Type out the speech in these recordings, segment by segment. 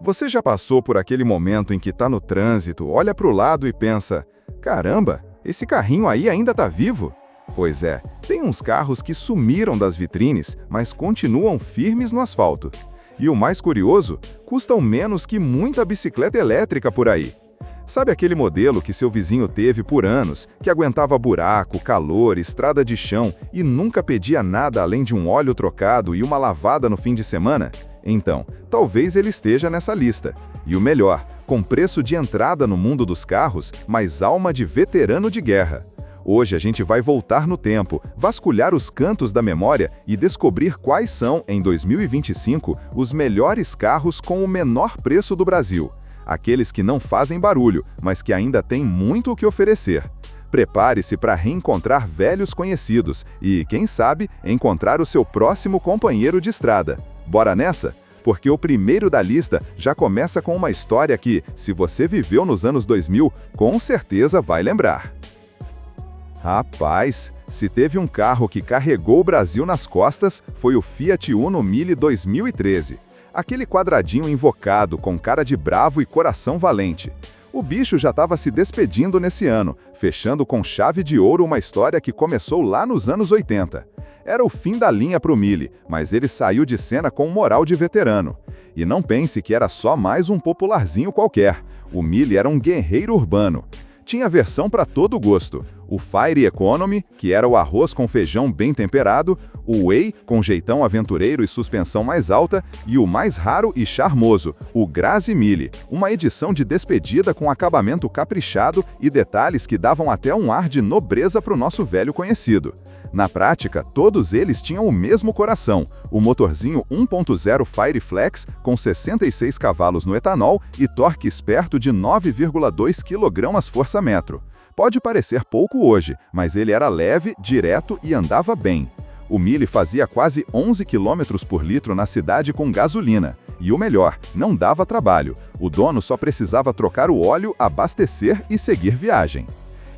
Você já passou por aquele momento em que está no trânsito, olha para o lado e pensa: caramba, esse carrinho aí ainda está vivo? Pois é, tem uns carros que sumiram das vitrines, mas continuam firmes no asfalto. E o mais curioso, custam menos que muita bicicleta elétrica por aí. Sabe aquele modelo que seu vizinho teve por anos, que aguentava buraco, calor, estrada de chão e nunca pedia nada além de um óleo trocado e uma lavada no fim de semana? Então, talvez ele esteja nessa lista. E o melhor, com preço de entrada no mundo dos carros, mas alma de veterano de guerra. Hoje a gente vai voltar no tempo, vasculhar os cantos da memória e descobrir quais são, em 2025, os melhores carros com o menor preço do Brasil. Aqueles que não fazem barulho, mas que ainda têm muito o que oferecer. Prepare-se para reencontrar velhos conhecidos e, quem sabe, encontrar o seu próximo companheiro de estrada. Bora nessa? Porque o primeiro da lista já começa com uma história que, se você viveu nos anos 2000, com certeza vai lembrar. Rapaz, se teve um carro que carregou o Brasil nas costas, foi o Fiat Uno Mille 2013. Aquele quadradinho invocado, com cara de bravo e coração valente. O bicho já estava se despedindo nesse ano, fechando com chave de ouro uma história que começou lá nos anos 80. Era o fim da linha para o Mille, mas ele saiu de cena com moral de veterano. E não pense que era só mais um popularzinho qualquer. O Mille era um guerreiro urbano. Tinha versão para todo gosto. O Fire Economy, que era o arroz com feijão bem temperado, o Way, com jeitão aventureiro e suspensão mais alta, e o mais raro e charmoso, o Grazi Mille, uma edição de despedida com acabamento caprichado e detalhes que davam até um ar de nobreza para o nosso velho conhecido. Na prática, todos eles tinham o mesmo coração, o motorzinho 1.0 Fireflex com 66 cavalos no etanol e torque esperto de 9,2 kgfm. Pode parecer pouco hoje, mas ele era leve, direto e andava bem. O Mille fazia quase 11 km por litro na cidade com gasolina. E o melhor, não dava trabalho. O dono só precisava trocar o óleo, abastecer e seguir viagem.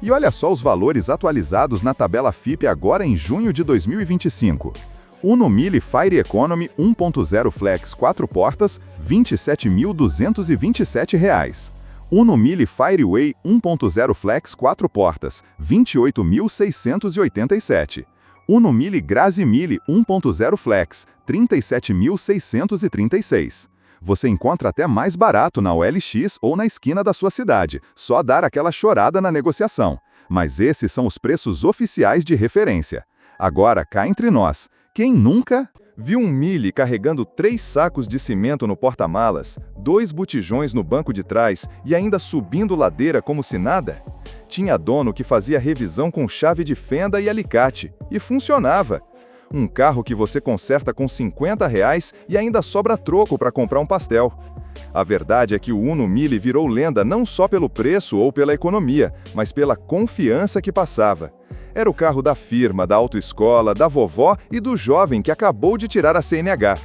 E olha só os valores atualizados na tabela FIPE agora em junho de 2025. Uno Mille Fire Economy 1.0 Flex 4 portas, R$ 27.227. Uno Mille Fireway 1.0 Flex 4 portas, R$ 28.687. Uno Mille Grazi Mille 1.0 Flex, R$ 37.636. Você encontra até mais barato na OLX ou na esquina da sua cidade, só dar aquela chorada na negociação. Mas esses são os preços oficiais de referência. Agora, cá entre nós, quem nunca viu um Mille carregando 3 sacos de cimento no porta-malas, 2 botijões no banco de trás e ainda subindo ladeira como se nada? Tinha dono que fazia revisão com chave de fenda e alicate, e funcionava. Um carro que você conserta com R$50 e ainda sobra troco para comprar um pastel. A verdade é que o Uno Mille virou lenda não só pelo preço ou pela economia, mas pela confiança que passava. Era o carro da firma, da autoescola, da vovó e do jovem que acabou de tirar a CNH.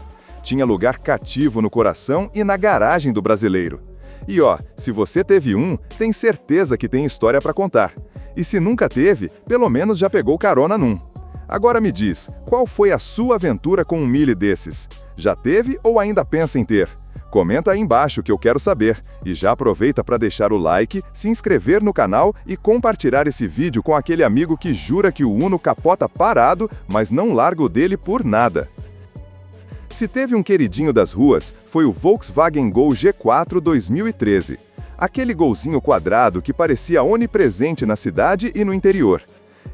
Tinha lugar cativo no coração e na garagem do brasileiro. E ó, se você teve um, tem certeza que tem história para contar. E se nunca teve, pelo menos já pegou carona num. Agora me diz, qual foi a sua aventura com um Mille desses? Já teve ou ainda pensa em ter? Comenta aí embaixo que eu quero saber. E já aproveita para deixar o like, se inscrever no canal e compartilhar esse vídeo com aquele amigo que jura que o Uno capota parado, mas não larga o dele por nada. Se teve um queridinho das ruas, foi o Volkswagen Gol G4 2013. Aquele golzinho quadrado que parecia onipresente na cidade e no interior.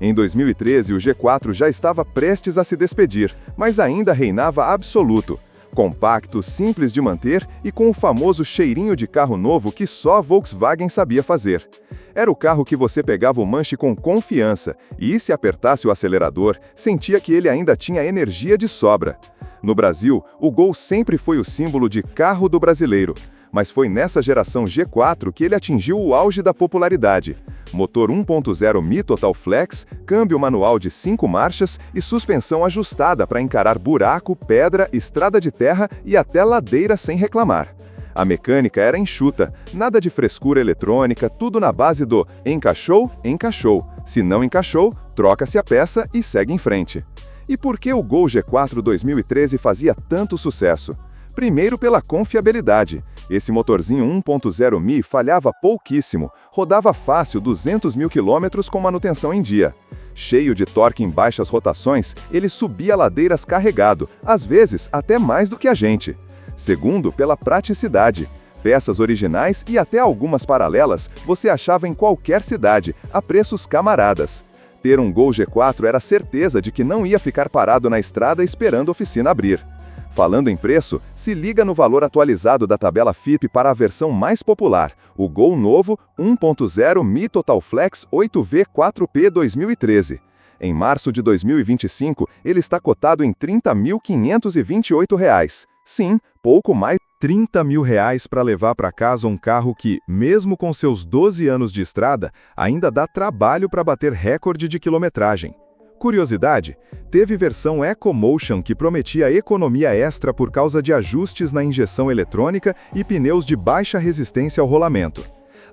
Em 2013, o G4 já estava prestes a se despedir, mas ainda reinava absoluto. Compacto, simples de manter e com o famoso cheirinho de carro novo que só a Volkswagen sabia fazer. Era o carro que você pegava o manche com confiança e, se apertasse o acelerador, sentia que ele ainda tinha energia de sobra. No Brasil, o Gol sempre foi o símbolo de carro do brasileiro. Mas foi nessa geração G4 que ele atingiu o auge da popularidade. Motor 1.0 Mi Total Flex, câmbio manual de 5 marchas e suspensão ajustada para encarar buraco, pedra, estrada de terra e até ladeira sem reclamar. A mecânica era enxuta, nada de frescura eletrônica, tudo na base do encaixou, encaixou. Se não encaixou, troca-se a peça e segue em frente. E por que o Gol G4 2013 fazia tanto sucesso? Primeiro pela confiabilidade. Esse motorzinho 1.0 Mi falhava pouquíssimo, rodava fácil 200 mil quilômetros com manutenção em dia. Cheio de torque em baixas rotações, ele subia ladeiras carregado, às vezes até mais do que a gente. Segundo, pela praticidade. Peças originais e até algumas paralelas você achava em qualquer cidade, a preços camaradas. Ter um Gol G4 era certeza de que não ia ficar parado na estrada esperando a oficina abrir. Falando em preço, se liga no valor atualizado da tabela FIPE para a versão mais popular, o Gol novo 1.0 Mi Total Flex 8V 4P 2013. Em março de 2025, ele está cotado em R$ 30.528. Sim, pouco mais de R$ 30 mil para levar para casa um carro que, mesmo com seus 12 anos de estrada, ainda dá trabalho para bater recorde de quilometragem. Curiosidade, teve versão EcoMotion que prometia economia extra por causa de ajustes na injeção eletrônica e pneus de baixa resistência ao rolamento.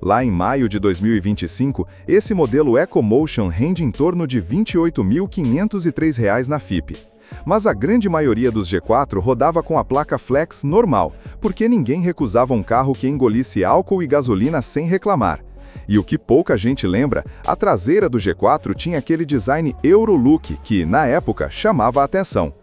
Lá em maio de 2025, esse modelo EcoMotion rende em torno de R$ 28.503 na FIPE. Mas a grande maioria dos G4 rodava com a placa Flex normal, porque ninguém recusava um carro que engolisse álcool e gasolina sem reclamar. E o que pouca gente lembra, a traseira do G4 tinha aquele design Eurolook que, na época, chamava a atenção.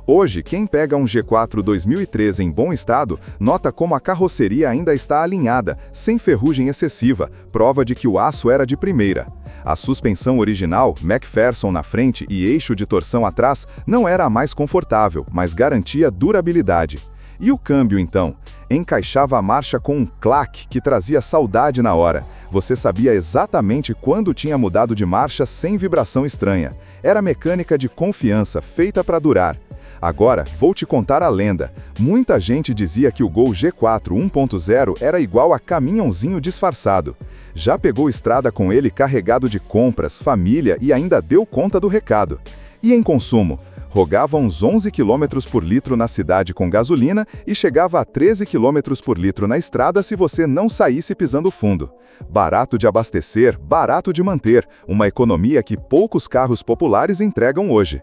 Hoje, quem pega um G4 2013 em bom estado, nota como a carroceria ainda está alinhada, sem ferrugem excessiva, prova de que o aço era de primeira. A suspensão original, McPherson na frente e eixo de torção atrás, não era a mais confortável, mas garantia durabilidade. E o câmbio, então? Encaixava a marcha com um clac que trazia saudade na hora. Você sabia exatamente quando tinha mudado de marcha sem vibração estranha. Era mecânica de confiança, feita para durar. Agora, vou te contar a lenda. Muita gente dizia que o Gol G4 1.0 era igual a caminhãozinho disfarçado. Já pegou estrada com ele carregado de compras, família e ainda deu conta do recado. E em consumo? Rogava uns 11 km por litro na cidade com gasolina e chegava a 13 km por litro na estrada se você não saísse pisando fundo. Barato de abastecer, barato de manter, uma economia que poucos carros populares entregam hoje.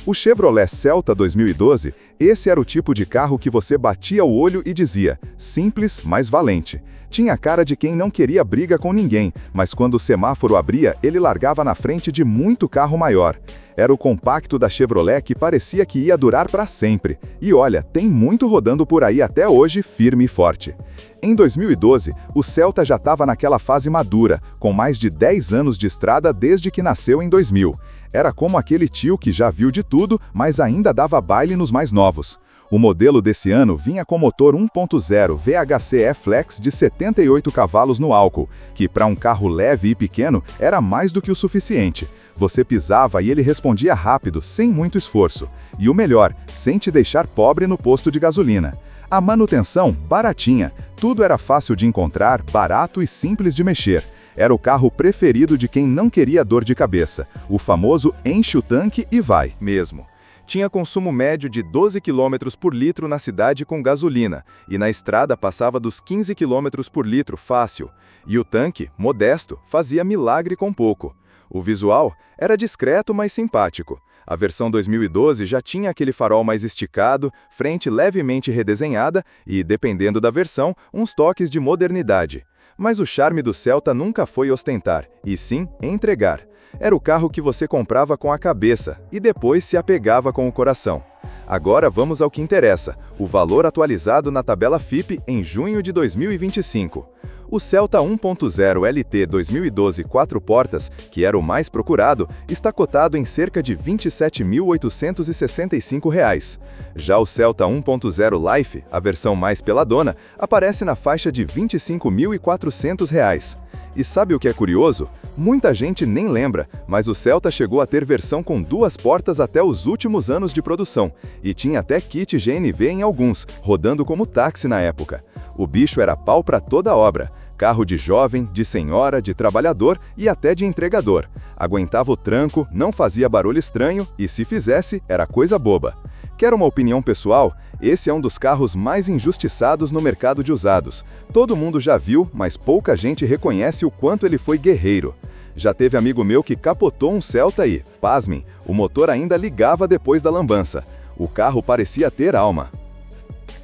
O Chevrolet Celta 2012, esse era o tipo de carro que você batia o olho e dizia, simples, mas valente. Tinha a cara de quem não queria briga com ninguém, mas quando o semáforo abria, ele largava na frente de muito carro maior. Era o compacto da Chevrolet que parecia que ia durar para sempre. E olha, tem muito rodando por aí até hoje, firme e forte. Em 2012, o Celta já estava naquela fase madura, com mais de 10 anos de estrada desde que nasceu em 2000. Era como aquele tio que já viu de tudo, mas ainda dava baile nos mais novos. O modelo desse ano vinha com motor 1.0 VHC E-Flex de 78 cavalos no álcool, que para um carro leve e pequeno era mais do que o suficiente. Você pisava e ele respondia rápido, sem muito esforço. E o melhor, sem te deixar pobre no posto de gasolina. A manutenção, baratinha. Tudo era fácil de encontrar, barato e simples de mexer. Era o carro preferido de quem não queria dor de cabeça. O famoso enche o tanque e vai mesmo. Tinha consumo médio de 12 km por litro na cidade com gasolina, e na estrada passava dos 15 km por litro fácil. E o tanque, modesto, fazia milagre com pouco. O visual era discreto, mas simpático. A versão 2012 já tinha aquele farol mais esticado, frente levemente redesenhada e, dependendo da versão, uns toques de modernidade. Mas o charme do Celta nunca foi ostentar, e sim entregar. Era o carro que você comprava com a cabeça e depois se apegava com o coração. Agora vamos ao que interessa, o valor atualizado na tabela FIPE em junho de 2025. O Celta 1.0 LT 2012 4 portas, que era o mais procurado, está cotado em cerca de R$ 27.865. Já o Celta 1.0 Life, a versão mais peladona, aparece na faixa de R$ 25.400. E sabe o que é curioso? Muita gente nem lembra, mas o Celta chegou a ter versão com 2 portas até os últimos anos de produção, e tinha até kit GNV em alguns, rodando como táxi na época. O bicho era pau para toda obra. Carro de jovem, de senhora, de trabalhador e até de entregador. Aguentava o tranco, não fazia barulho estranho e, se fizesse, era coisa boba. Quer uma opinião pessoal? Esse é um dos carros mais injustiçados no mercado de usados. Todo mundo já viu, mas pouca gente reconhece o quanto ele foi guerreiro. Já teve amigo meu que capotou um Celta e, pasmem, o motor ainda ligava depois da lambança. O carro parecia ter alma.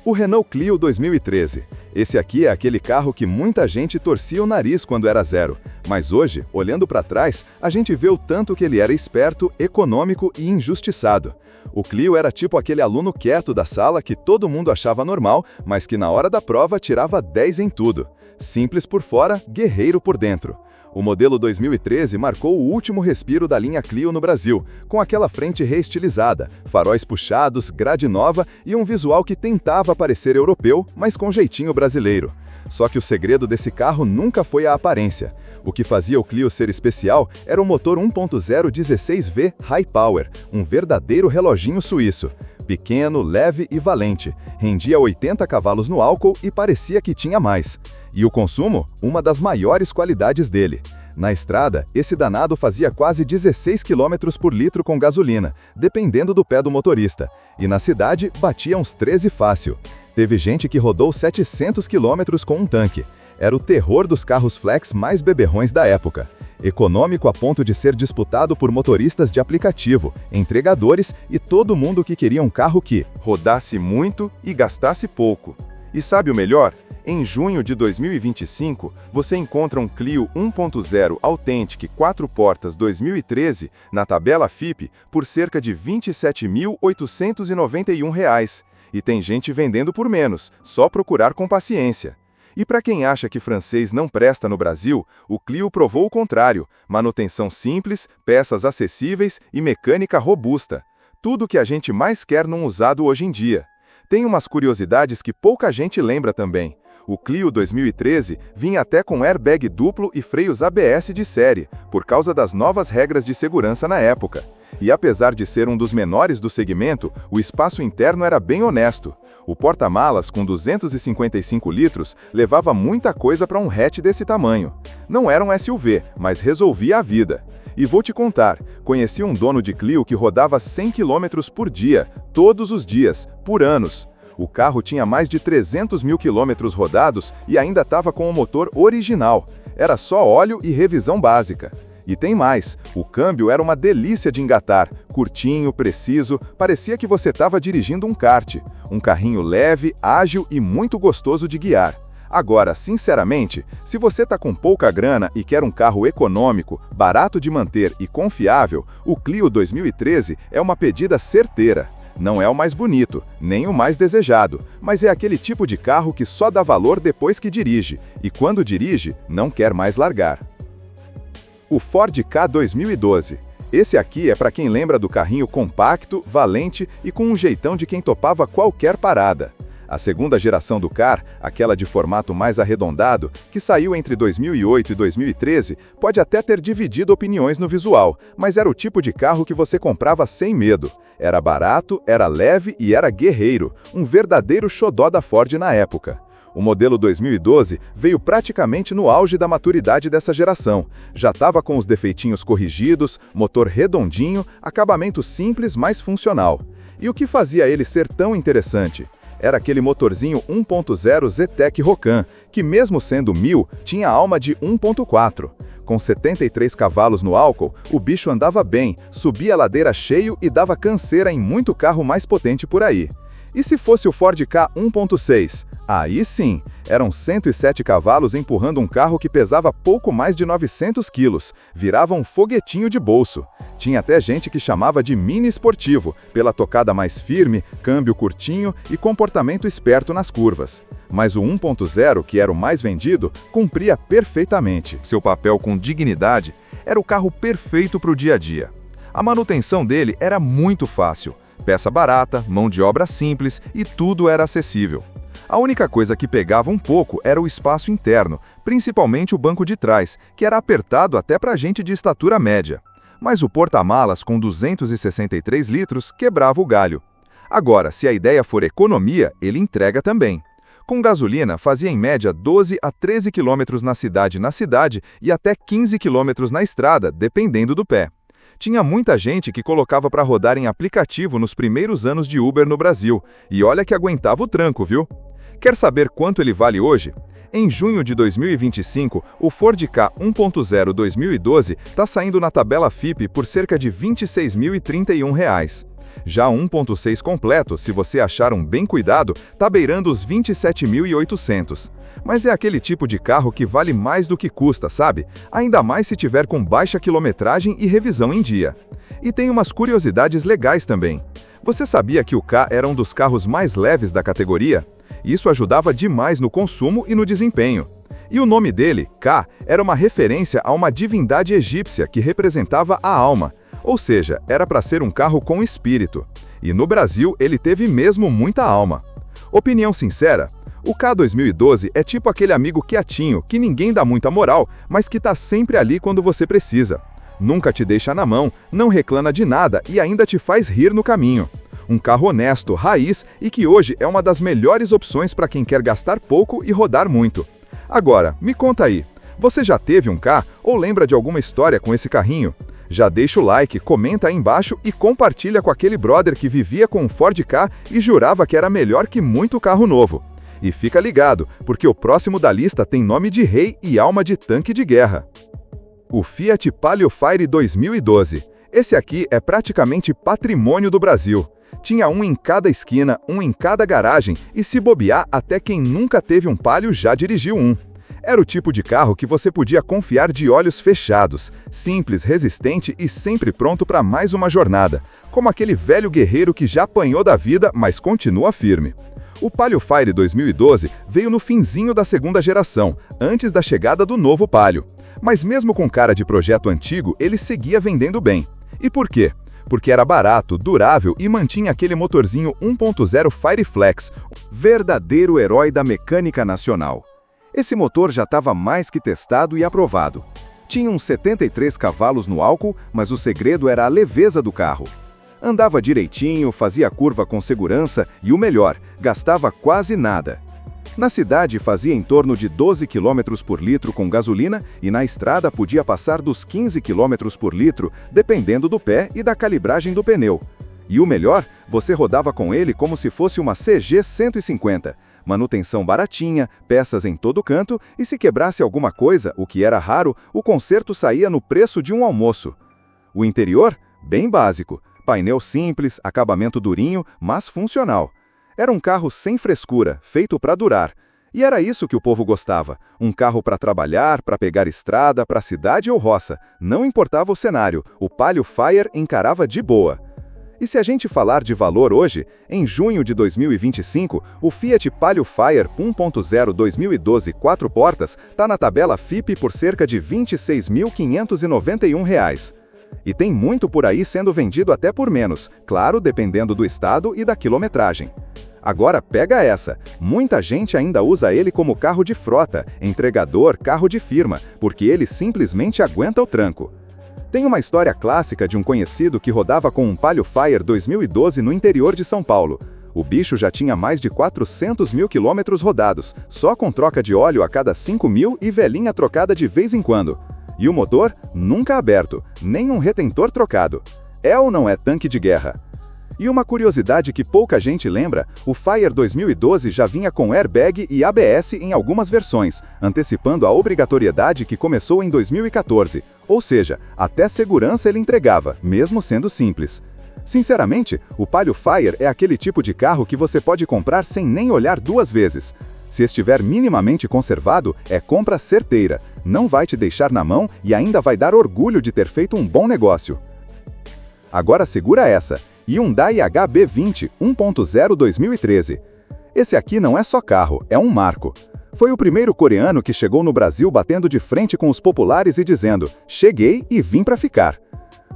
O Renault Clio 2013. Esse aqui é aquele carro que muita gente torcia o nariz quando era zero. Mas hoje, olhando para trás, a gente vê o tanto que ele era esperto, econômico e injustiçado. O Clio era tipo aquele aluno quieto da sala que todo mundo achava normal, mas que na hora da prova tirava 10 em tudo. Simples por fora, guerreiro por dentro. O modelo 2013 marcou o último respiro da linha Clio no Brasil, com aquela frente reestilizada, faróis puxados, grade nova e um visual que tentava parecer europeu, mas com jeitinho brasileiro. Só que o segredo desse carro nunca foi a aparência. O que fazia o Clio ser especial era o motor 1.0 16V High Power, um verdadeiro reloginho suíço. Pequeno, leve e valente, rendia 80 cavalos no álcool e parecia que tinha mais. E o consumo? Uma das maiores qualidades dele. Na estrada, esse danado fazia quase 16 km por litro com gasolina, dependendo do pé do motorista. E na cidade, batia uns 13 fácil. Teve gente que rodou 700 km com um tanque. Era o terror dos carros flex mais beberrões da época. Econômico a ponto de ser disputado por motoristas de aplicativo, entregadores e todo mundo que queria um carro que rodasse muito e gastasse pouco. E sabe o melhor? Em junho de 2025, você encontra um Clio 1.0 Authentic 4 portas 2013 na tabela FIPE por cerca de R$ 27.891. E tem gente vendendo por menos, só procurar com paciência. E para quem acha que francês não presta no Brasil, o Clio provou o contrário: manutenção simples, peças acessíveis e mecânica robusta. Tudo o que a gente mais quer num usado hoje em dia. Tem umas curiosidades que pouca gente lembra também. O Clio 2013 vinha até com airbag duplo e freios ABS de série, por causa das novas regras de segurança na época. E apesar de ser um dos menores do segmento, o espaço interno era bem honesto. O porta-malas, com 255 litros, levava muita coisa para um hatch desse tamanho. Não era um SUV, mas resolvia a vida. E vou te contar, conheci um dono de Clio que rodava 100 km por dia, todos os dias, por anos. O carro tinha mais de 300 mil quilômetros rodados e ainda estava com o motor original. Era só óleo e revisão básica. E tem mais, o câmbio era uma delícia de engatar, curtinho, preciso, parecia que você estava dirigindo um kart. Um carrinho leve, ágil e muito gostoso de guiar. Agora, sinceramente, se você está com pouca grana e quer um carro econômico, barato de manter e confiável, o Clio 2013 é uma pedida certeira. Não é o mais bonito, nem o mais desejado, mas é aquele tipo de carro que só dá valor depois que dirige, e quando dirige, não quer mais largar. O Ford Ka 2012. Esse aqui é para quem lembra do carrinho compacto, valente e com um jeitão de quem topava qualquer parada. A segunda geração do Ka, aquela de formato mais arredondado, que saiu entre 2008 e 2013, pode até ter dividido opiniões no visual, mas era o tipo de carro que você comprava sem medo. Era barato, era leve e era guerreiro, um verdadeiro xodó da Ford na época. O modelo 2012 veio praticamente no auge da maturidade dessa geração. Já estava com os defeitinhos corrigidos, motor redondinho, acabamento simples, mas funcional. E o que fazia ele ser tão interessante? Era aquele motorzinho 1.0 Zetec Rocan, que mesmo sendo 1000, tinha alma de 1.4. Com 73 cavalos no álcool, o bicho andava bem, subia a ladeira cheio e dava canseira em muito carro mais potente por aí. E se fosse o Ford Ka 1.6? Aí sim, eram 107 cavalos empurrando um carro que pesava pouco mais de 900 quilos, virava um foguetinho de bolso. Tinha até gente que chamava de mini esportivo, pela tocada mais firme, câmbio curtinho e comportamento esperto nas curvas. Mas o 1.0, que era o mais vendido, cumpria perfeitamente. Seu papel com dignidade era o carro perfeito para o dia a dia. A manutenção dele era muito fácil. Peça barata, mão de obra simples e tudo era acessível. A única coisa que pegava um pouco era o espaço interno, principalmente o banco de trás, que era apertado até para gente de estatura média. Mas o porta-malas com 263 litros quebrava o galho. Agora, se a ideia for economia, ele entrega também. Com gasolina, fazia em média 12 a 13 km na cidade e até 15 km na estrada, dependendo do pé. Tinha muita gente que colocava para rodar em aplicativo nos primeiros anos de Uber no Brasil, e olha que aguentava o tranco, viu? Quer saber quanto ele vale hoje? Em junho de 2025, o Ford Ka 1.0 2012 está saindo na tabela FIPE por cerca de R$ 26.031. Já o 1.6 completo, se você achar um bem cuidado, tá beirando os 27.800. Mas é aquele tipo de carro que vale mais do que custa, sabe? Ainda mais se tiver com baixa quilometragem e revisão em dia. E tem umas curiosidades legais também. Você sabia que o Ka era um dos carros mais leves da categoria? Isso ajudava demais no consumo e no desempenho. E o nome dele, Ka, era uma referência a uma divindade egípcia que representava a alma. Ou seja, era para ser um carro com espírito. E no Brasil, ele teve mesmo muita alma. Opinião sincera? O Ka 2012 é tipo aquele amigo quietinho, que ninguém dá muita moral, mas que tá sempre ali quando você precisa. Nunca te deixa na mão, não reclama de nada e ainda te faz rir no caminho. Um carro honesto, raiz e que hoje é uma das melhores opções para quem quer gastar pouco e rodar muito. Agora, me conta aí, você já teve um Ka ou lembra de alguma história com esse carrinho? Já deixa o like, comenta aí embaixo e compartilha com aquele brother que vivia com um Ford Ka e jurava que era melhor que muito carro novo. E fica ligado, porque o próximo da lista tem nome de rei e alma de tanque de guerra. O Fiat Palio Fire 2012. Esse aqui é praticamente patrimônio do Brasil. Tinha um em cada esquina, um em cada garagem e se bobear, até quem nunca teve um Palio já dirigiu um. Era o tipo de carro que você podia confiar de olhos fechados, simples, resistente e sempre pronto para mais uma jornada, como aquele velho guerreiro que já apanhou da vida, mas continua firme. O Palio Fire 2012 veio no finzinho da segunda geração, antes da chegada do novo Palio. Mas mesmo com cara de projeto antigo, ele seguia vendendo bem. E por quê? Porque era barato, durável e mantinha aquele motorzinho 1.0 Fireflex, verdadeiro herói da mecânica nacional. Esse motor já estava mais que testado e aprovado. Tinha uns 73 cavalos no álcool, mas o segredo era a leveza do carro. Andava direitinho, fazia curva com segurança e o melhor, gastava quase nada. Na cidade fazia em torno de 12 km por litro com gasolina e na estrada podia passar dos 15 km por litro, dependendo do pé e da calibragem do pneu. E o melhor, você rodava com ele como se fosse uma CG 150. Manutenção baratinha, peças em todo canto e se quebrasse alguma coisa, o que era raro, o conserto saía no preço de um almoço. O interior? Bem básico. Painel simples, acabamento durinho, mas funcional. Era um carro sem frescura, feito para durar. E era isso que o povo gostava. Um carro para trabalhar, para pegar estrada, para cidade ou roça. Não importava o cenário, o Palio Fire encarava de boa. E se a gente falar de valor hoje, em junho de 2025, o Fiat Palio Fire 1.0 2012 4 portas está na tabela FIPE por cerca de R$ 26.591. E tem muito por aí sendo vendido até por menos, claro, dependendo do estado e da quilometragem. Agora pega essa, muita gente ainda usa ele como carro de frota, entregador, carro de firma, porque ele simplesmente aguenta o tranco. Tem uma história clássica de um conhecido que rodava com um Palio Fire 2012 no interior de São Paulo. O bicho já tinha mais de 400 mil quilômetros rodados, só com troca de óleo a cada 5 mil e velinha trocada de vez em quando. E o motor nunca aberto, nem um retentor trocado. É ou não é tanque de guerra? E uma curiosidade que pouca gente lembra, o Fire 2012 já vinha com airbag e ABS em algumas versões, antecipando a obrigatoriedade que começou em 2014. Ou seja, até segurança ele entregava, mesmo sendo simples. Sinceramente, o Palio Fire é aquele tipo de carro que você pode comprar sem nem olhar duas vezes. Se estiver minimamente conservado, é compra certeira. Não vai te deixar na mão e ainda vai dar orgulho de ter feito um bom negócio. Agora segura essa. Hyundai HB20 1.0 2013. Esse aqui não é só carro, é um marco. Foi o primeiro coreano que chegou no Brasil batendo de frente com os populares e dizendo: "Cheguei e vim para ficar".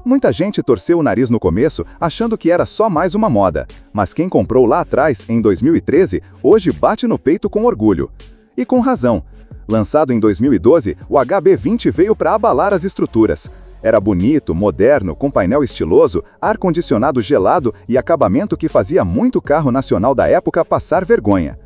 Muita gente torceu o nariz no começo, achando que era só mais uma moda, mas quem comprou lá atrás, em 2013, hoje bate no peito com orgulho. E com razão. Lançado em 2012, o HB20 veio para abalar as estruturas. Era bonito, moderno, com painel estiloso, ar-condicionado gelado e acabamento que fazia muito carro nacional da época passar vergonha.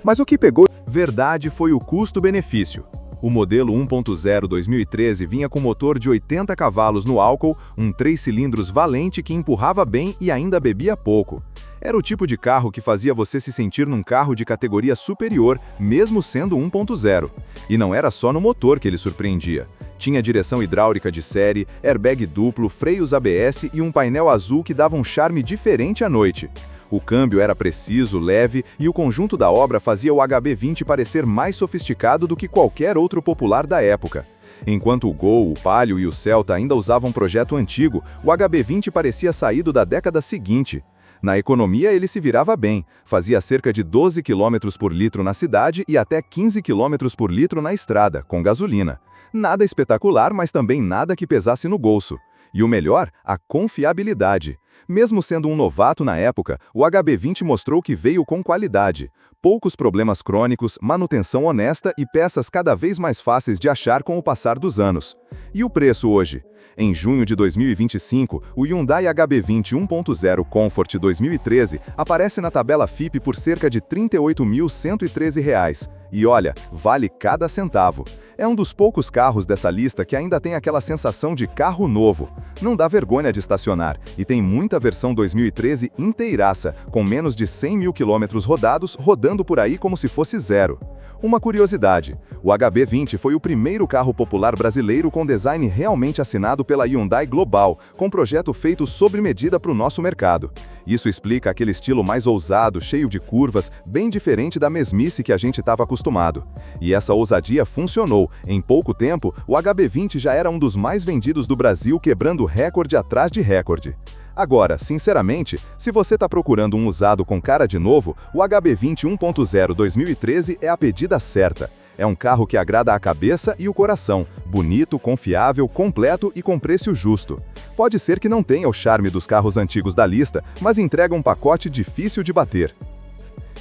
Mas o que pegou verdade foi o custo-benefício. O modelo 1.0 2013 vinha com motor de 80 cavalos no álcool, um 3 cilindros valente que empurrava bem e ainda bebia pouco. Era o tipo de carro que fazia você se sentir num carro de categoria superior, mesmo sendo 1.0. E não era só no motor que ele surpreendia. Tinha direção hidráulica de série, airbag duplo, freios ABS e um painel azul que dava um charme diferente à noite. O câmbio era preciso, leve e o conjunto da obra fazia o HB20 parecer mais sofisticado do que qualquer outro popular da época. Enquanto o Gol, o Palio e o Celta ainda usavam um projeto antigo, o HB20 parecia saído da década seguinte. Na economia ele se virava bem, fazia cerca de 12 km por litro na cidade e até 15 km por litro na estrada, com gasolina. Nada espetacular, mas também nada que pesasse no bolso. E o melhor, a confiabilidade. Mesmo sendo um novato na época, o HB20 mostrou que veio com qualidade. Poucos problemas crônicos, manutenção honesta e peças cada vez mais fáceis de achar com o passar dos anos. E o preço hoje? Em junho de 2025, o Hyundai HB20 1.0 Comfort 2013 aparece na tabela FIPE por cerca de R$ 38.113. E olha, vale cada centavo. É um dos poucos carros dessa lista que ainda tem aquela sensação de carro novo. Não dá vergonha de estacionar, e tem muita versão 2013 inteiraça, com menos de 100 mil quilômetros rodados, rodando por aí como se fosse zero. Uma curiosidade, o HB20 foi o primeiro carro popular brasileiro com design realmente assinado pela Hyundai Global, com projeto feito sob medida para o nosso mercado. Isso explica aquele estilo mais ousado, cheio de curvas, bem diferente da mesmice que a gente estava acostumado. E essa ousadia funcionou. Em pouco tempo, o HB20 já era um dos mais vendidos do Brasil, quebrando recorde atrás de recorde. Agora, sinceramente, se você está procurando um usado com cara de novo, o HB20 1.0 2013 é a pedida certa. É um carro que agrada a cabeça e o coração, bonito, confiável, completo e com preço justo. Pode ser que não tenha o charme dos carros antigos da lista, mas entrega um pacote difícil de bater.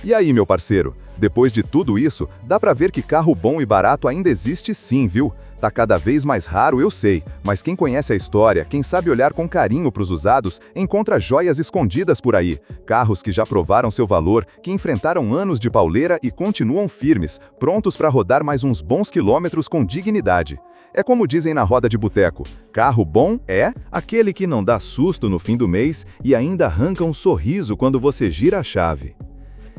E aí, meu parceiro? Depois de tudo isso, dá pra ver que carro bom e barato ainda existe sim, viu? Tá cada vez mais raro, eu sei, mas quem conhece a história, quem sabe olhar com carinho pros usados, encontra joias escondidas por aí. Carros que já provaram seu valor, que enfrentaram anos de pauleira e continuam firmes, prontos para rodar mais uns bons quilômetros com dignidade. É como dizem na roda de boteco, carro bom é aquele que não dá susto no fim do mês e ainda arranca um sorriso quando você gira a chave.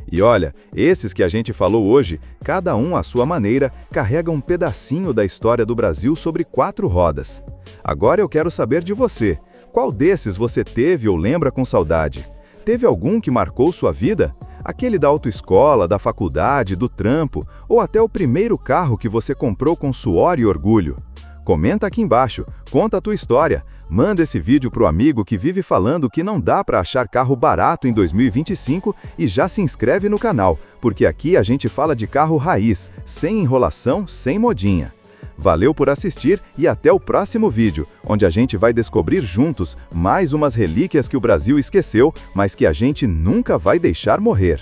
E olha, esses que a gente falou hoje, cada um à sua maneira, carregam um pedacinho da história do Brasil sobre 4 rodas. Agora eu quero saber de você, qual desses você teve ou lembra com saudade? Teve algum que marcou sua vida? Aquele da autoescola, da faculdade, do trampo, ou até o primeiro carro que você comprou com suor e orgulho? Comenta aqui embaixo, conta a tua história, manda esse vídeo pro amigo que vive falando que não dá para achar carro barato em 2025 e já se inscreve no canal, porque aqui a gente fala de carro raiz, sem enrolação, sem modinha. Valeu por assistir e até o próximo vídeo, onde a gente vai descobrir juntos mais umas relíquias que o Brasil esqueceu, mas que a gente nunca vai deixar morrer.